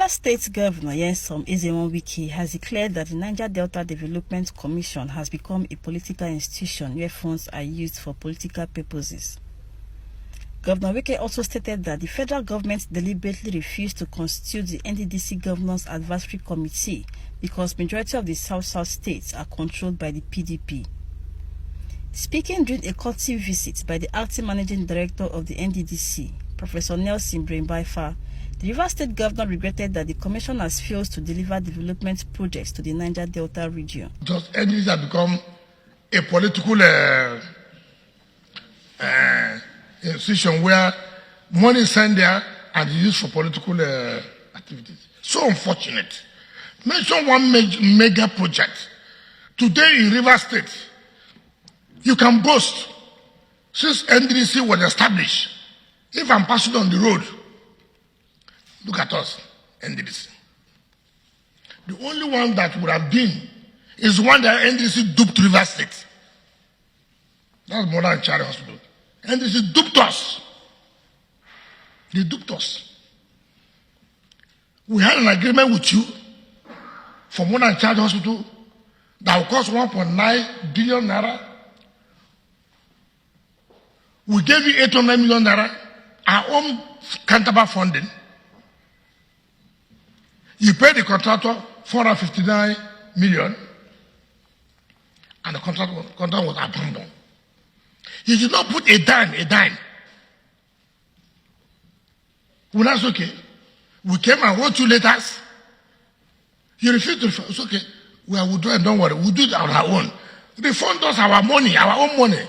Rivers State Governor Wike has declared that the Niger Delta Development Commission has become a political institution where funds are used for political purposes. Governor Wike also stated that the federal government deliberately refused to constitute the Nddc Governors Advisory Committee because majority of the South-South states are controlled by the PDP. Speaking during a courtesy visit by the acting managing director of the Nddc, Professor Nelson Brembaifa, the Rivers State Governor regretted that the Commission has failed to deliver development projects to the Niger Delta region. Just NDC has become a political institution where money is sent there and is used for political activities. So unfortunate. Mention one mega project. Today in Rivers State, you can boast, since NDC was established, if I'm passing on the road, look at us, NDC. The only one that would have been is one that NDC duped Rivers State. That's Modern Child Hospital. NDC duped us. They duped us. We had an agreement with you for Modern Child Hospital that will cost 1.9 billion naira. We gave you 800 million naira, our own counterpart funding. You paid the contractor 459 million, and the contract was abandoned. You did not put a dime. Well, that's okay. We came and wrote you letters. You refused to refund. It's okay. We will do it, don't worry. We'll do it on our own. Refund us our money, our own money.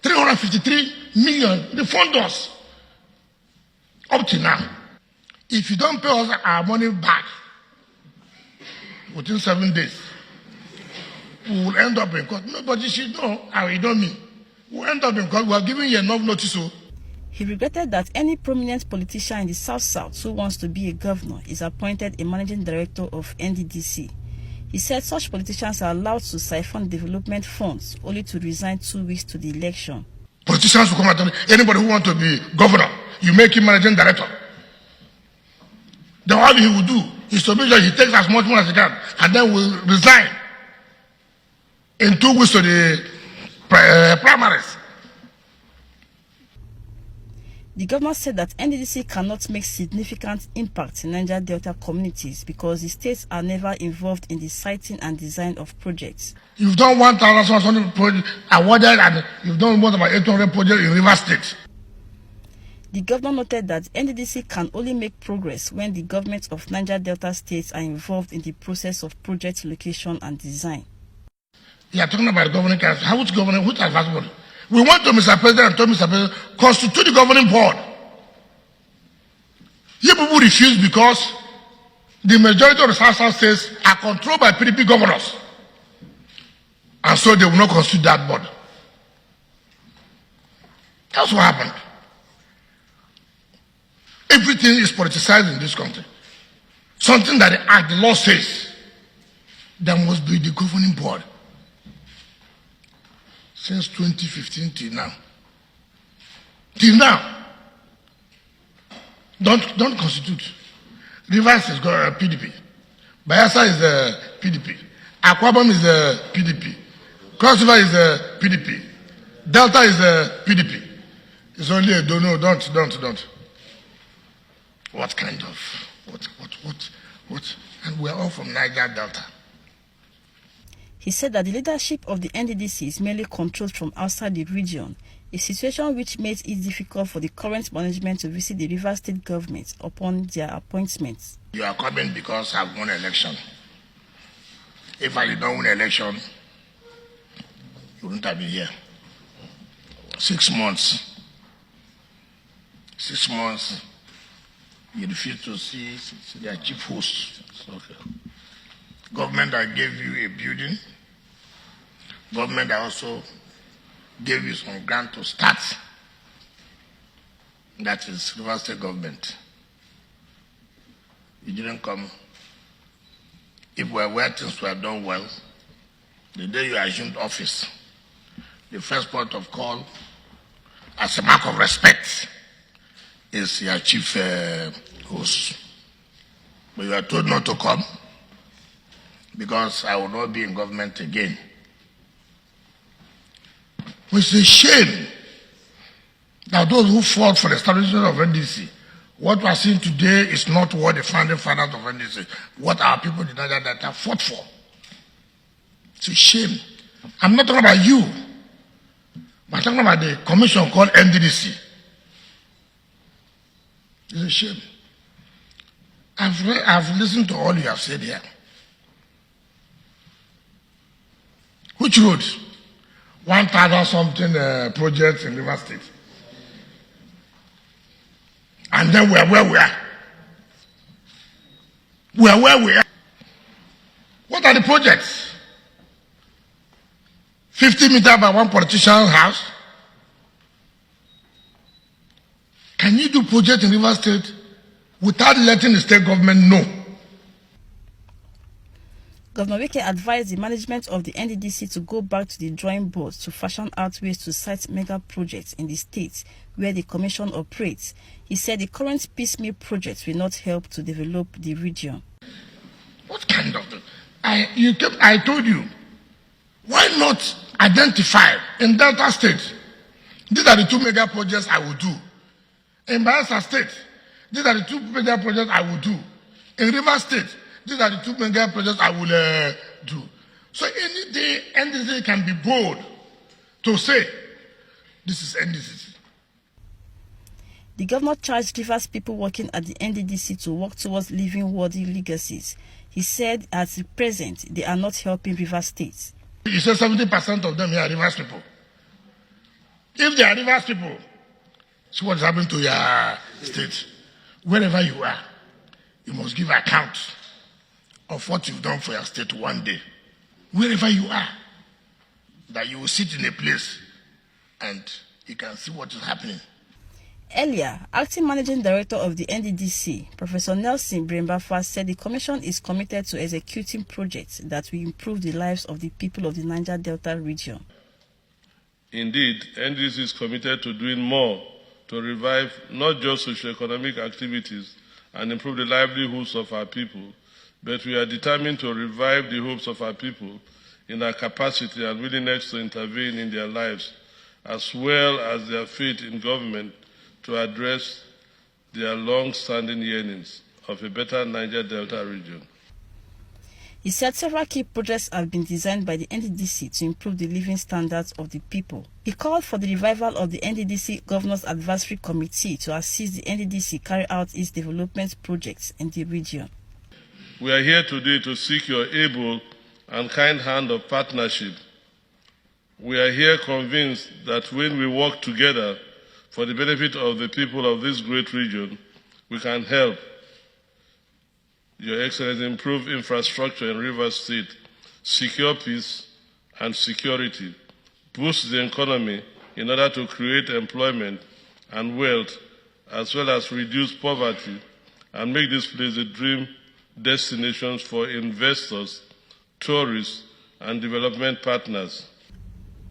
353 million. Refund us. Up to now. If you don't pay us our money back within 7 days, we will end up in court. Nobody should know how you don't mean. We'll end up in court. We are giving you enough notice. So. He regretted that any prominent politician in the South-South who wants to be a governor is appointed a managing director of Nddc. He said such politicians are allowed to siphon development funds only to resign 2 weeks to the election. Politicians will come and tell anybody who wants to be governor, you make him managing director. Then all he will do is to make sure he takes as much money as he can and then will resign in 2 weeks to the primaries. The governor said that Nddc cannot make significant impact in Niger Delta communities because the states are never involved in the siting and design of projects. You've done 1,000 projects awarded and you've done more than 800 projects in Rivers State. The governor noted that Nddc can only make progress when the government of Niger Delta states are involved in the process of project location and design. You are talking about governing council. How much governing? Who's advisable? We went to Mr. President and told Mr. President, constitute the governing board. You people refuse because the majority of the South states are controlled by PDP governors. And so they will not constitute that board. That's what happened. Everything is politicized in this country. Something that the law says, there must be the governing board. Since 2015 till now. Till now. Don't constitute. Rivers is PDP. Bayelsa is PDP. Akwabam is PDP. Cross River is PDP. Delta is PDP. It's only a don't. What kind of what? And we're all from Niger Delta. He said that the leadership of the Nddc is merely controlled from outside the region, a situation which makes it difficult for the current management to visit the Rivers State government upon their appointments. You are coming because I've won an election. If I did not win an election, you wouldn't have been here. 6 months. 6 months. You refuse to see their chief host. Okay. Government that gave you a building. Government that also gave you some grant to start. That is Rivers State government. You didn't come. If we were things were done well, the day you assumed office, the first point of call, as a mark of respect, is your chief host. but you are told not to come because I will not be in government again. It's a shame that those who fought for the establishment of Nddc, what we are seeing today is not what the founding fathers of Nddc, what our people in Niger Delta fought for. It's a shame. I'm not talking about you, but I'm talking about the commission called Nddc. It's a shame. I've listened to all you have said here. Which road? 1,000 something projects in River State. And then we are where we are. We are where we are. What are the projects? 50 meters by one politician's house? Can you do projects in River State without letting the state government know? Governor Wike advised the management of the Nddc to go back to the drawing board to fashion out ways to cite mega projects in the states where the commission operates. He said the current piecemeal projects will not help to develop the region. What kind of thing? I told you, why not identify in Delta State? These are the 2 mega projects I will do. In Birates State, these are the 2 mega projects I will do. In River State, these are the 2 mega projects I will do. So any day, Nddc can be bold to say, this is Nddc. The governor charged Rivers people working at the Nddc to work towards leaving worthy legacies. He said at the present, they are not helping Rivers State. You said 70% of them here are Rivers people. If they are Rivers people, see what's happening to your state. Wherever you are, you must give account of what you've done for your state one day. Wherever you are, that you will sit in a place and you can see what is happening. Earlier, Acting Managing Director of the Nddc, Professor Nelson Brembafa, said the Commission is committed to executing projects that will improve the lives of the people of the Niger Delta region. Indeed, Nddc is committed to doing more to revive not just socioeconomic activities and improve the livelihoods of our people, but we are determined to revive the hopes of our people in our capacity and willingness to intervene in their lives, as well as their faith in government to address their long-standing yearnings of a better Niger Delta region. He said several key projects have been designed by the Nddc to improve the living standards of the people. He called for the revival of the Nddc Governors Advisory Committee to assist the Nddc carry out its development projects in the region. We are here today to seek your able and kind hand of partnership. We are here convinced that when we work together for the benefit of the people of this great region, we can help Your Excellency improve infrastructure in Rivers State, secure peace and security, boost the economy in order to create employment and wealth, as well as reduce poverty and make this place a dream destination for investors, tourists, and development partners.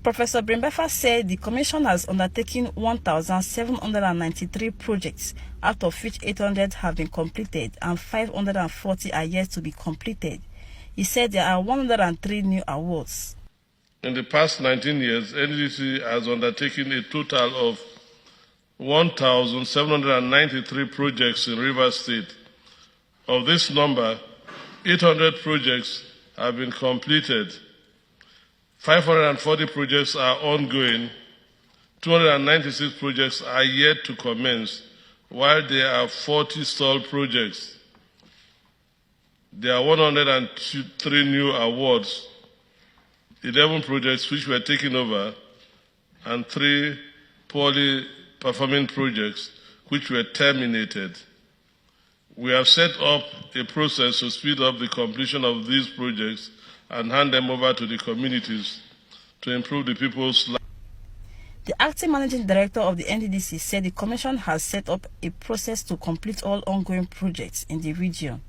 Professor Brembafa said the Commission has undertaken 1,793 projects, out of which 800 have been completed and 540 are yet to be completed. He said there are 103 new awards. In the past 19 years, Nddc has undertaken a total of 1,793 projects in Rivers State. Of this number, 800 projects have been completed. 540 projects are ongoing, 296 projects are yet to commence, while there are 40 stalled projects. There are 103 new awards, 11 projects which were taken over, and 3 poorly performing projects which were terminated. We have set up a process to speed up the completion of these projects and hand them over to the communities to improve the people's lives. The Acting Managing Director of the Nddc said the Commission has set up a process to complete all ongoing projects in the region.